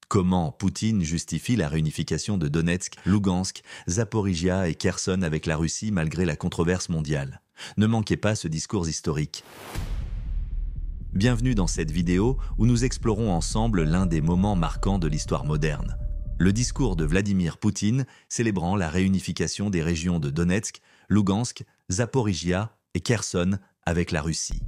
Comment Poutine justifie la réunification de Donetsk, Lugansk, Zaporijia et Kherson avec la Russie malgré la controverse mondiale? Ne manquez pas ce discours historique. Bienvenue dans cette vidéo où nous explorons ensemble l'un des moments marquants de l'histoire moderne. Le discours de Vladimir Poutine célébrant la réunification des régions de Donetsk, Lugansk, Zaporijia et Kherson avec la Russie.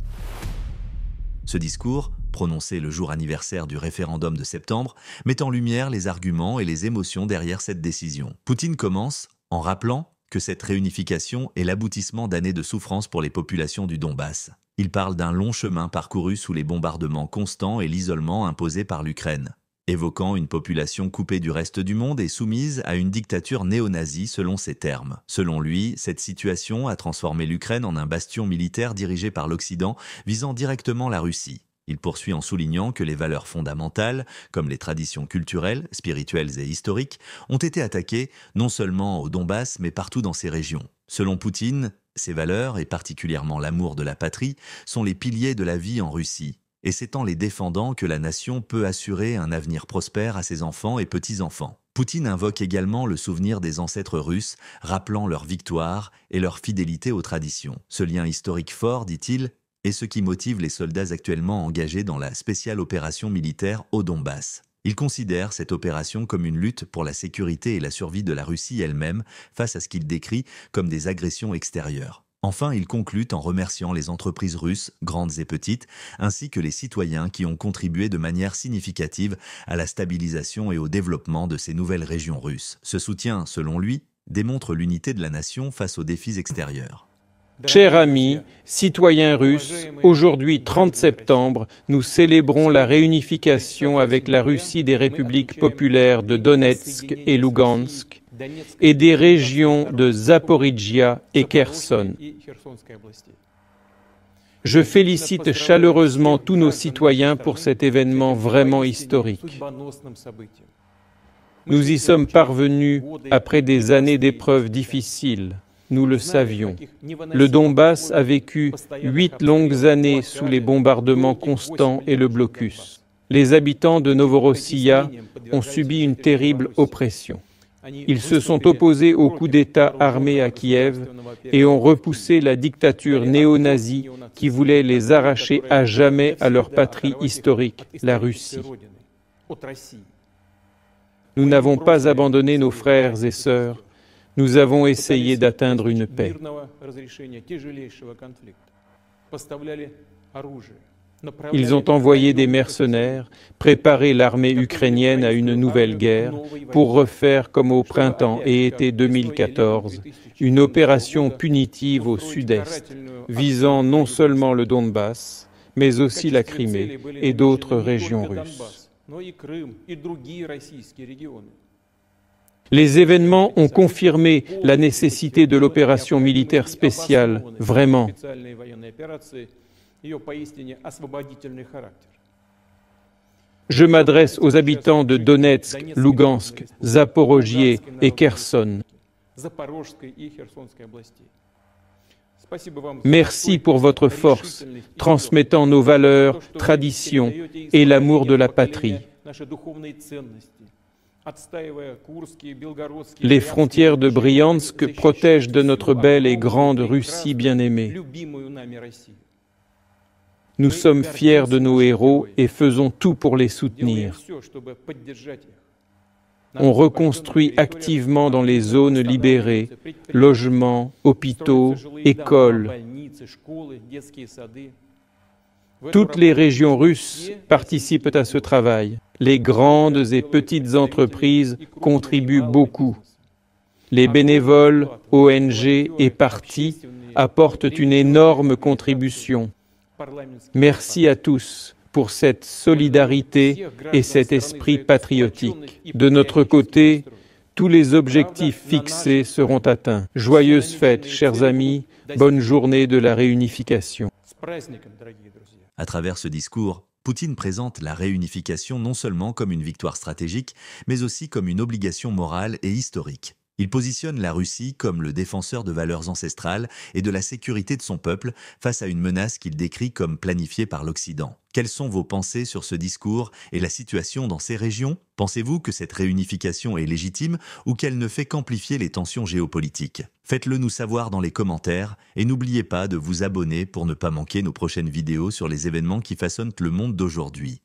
Ce discours, prononcé le jour anniversaire du référendum de septembre, met en lumière les arguments et les émotions derrière cette décision. Poutine commence en rappelant que cette réunification est l'aboutissement d'années de souffrance pour les populations du Donbass. Il parle d'un long chemin parcouru sous les bombardements constants et l'isolement imposé par l'Ukraine, évoquant une population coupée du reste du monde et soumise à une dictature néo-nazie selon ses termes. Selon lui, cette situation a transformé l'Ukraine en un bastion militaire dirigé par l'Occident, visant directement la Russie. Il poursuit en soulignant que les valeurs fondamentales, comme les traditions culturelles, spirituelles et historiques, ont été attaquées non seulement au Donbass, mais partout dans ces régions. Selon Poutine, ces valeurs, et particulièrement l'amour de la patrie, sont les piliers de la vie en Russie. Et c'est en les défendant que la nation peut assurer un avenir prospère à ses enfants et petits-enfants. Poutine invoque également le souvenir des ancêtres russes, rappelant leur victoire et leur fidélité aux traditions. Ce lien historique fort, dit-il, est ce qui motive les soldats actuellement engagés dans la spéciale opération militaire au Donbass. Il considère cette opération comme une lutte pour la sécurité et la survie de la Russie elle-même face à ce qu'il décrit comme des agressions extérieures. Enfin, il conclut en remerciant les entreprises russes, grandes et petites, ainsi que les citoyens qui ont contribué de manière significative à la stabilisation et au développement de ces nouvelles régions russes. Ce soutien, selon lui, démontre l'unité de la nation face aux défis extérieurs. Chers amis, citoyens russes, aujourd'hui 30 septembre, nous célébrons la réunification avec la Russie des républiques populaires de Donetsk et Lugansk et des régions de Zaporijia et Kherson. Je félicite chaleureusement tous nos citoyens pour cet événement vraiment historique. Nous y sommes parvenus après des années d'épreuves difficiles. Nous le savions. Le Donbass a vécu 8 longues années sous les bombardements constants et le blocus. Les habitants de Novorossiya ont subi une terrible oppression. Ils se sont opposés au coup d'État armé à Kiev et ont repoussé la dictature néo-nazie qui voulait les arracher à jamais à leur patrie historique, la Russie. Nous n'avons pas abandonné nos frères et sœurs. Nous avons essayé d'atteindre une paix. Ils ont envoyé des mercenaires, préparé l'armée ukrainienne à une nouvelle guerre pour refaire comme au printemps et été 2014, une opération punitive au sud-est, visant non seulement le Donbass, mais aussi la Crimée et d'autres régions russes. Les événements ont confirmé la nécessité de l'opération militaire spéciale, vraiment. Je m'adresse aux habitants de Donetsk, Lugansk, Zaporojie et Kherson. Merci pour votre force, transmettant nos valeurs, traditions et l'amour de la patrie. Les frontières de Briansk protègent de notre belle et grande Russie bien-aimée. Nous sommes fiers de nos héros et faisons tout pour les soutenir. On reconstruit activement dans les zones libérées, logements, hôpitaux, écoles. Toutes les régions russes participent à ce travail. Les grandes et petites entreprises contribuent beaucoup. Les bénévoles, ONG et partis apportent une énorme contribution. Merci à tous pour cette solidarité et cet esprit patriotique. De notre côté, tous les objectifs fixés seront atteints. Joyeuses fêtes, chers amis, bonne journée de la réunification. À travers ce discours, Poutine présente la réunification non seulement comme une victoire stratégique, mais aussi comme une obligation morale et historique. Il positionne la Russie comme le défenseur de valeurs ancestrales et de la sécurité de son peuple face à une menace qu'il décrit comme planifiée par l'Occident. Quelles sont vos pensées sur ce discours et la situation dans ces régions? Pensez-vous que cette réunification est légitime ou qu'elle ne fait qu'amplifier les tensions géopolitiques? Faites-le nous savoir dans les commentaires et n'oubliez pas de vous abonner pour ne pas manquer nos prochaines vidéos sur les événements qui façonnent le monde d'aujourd'hui.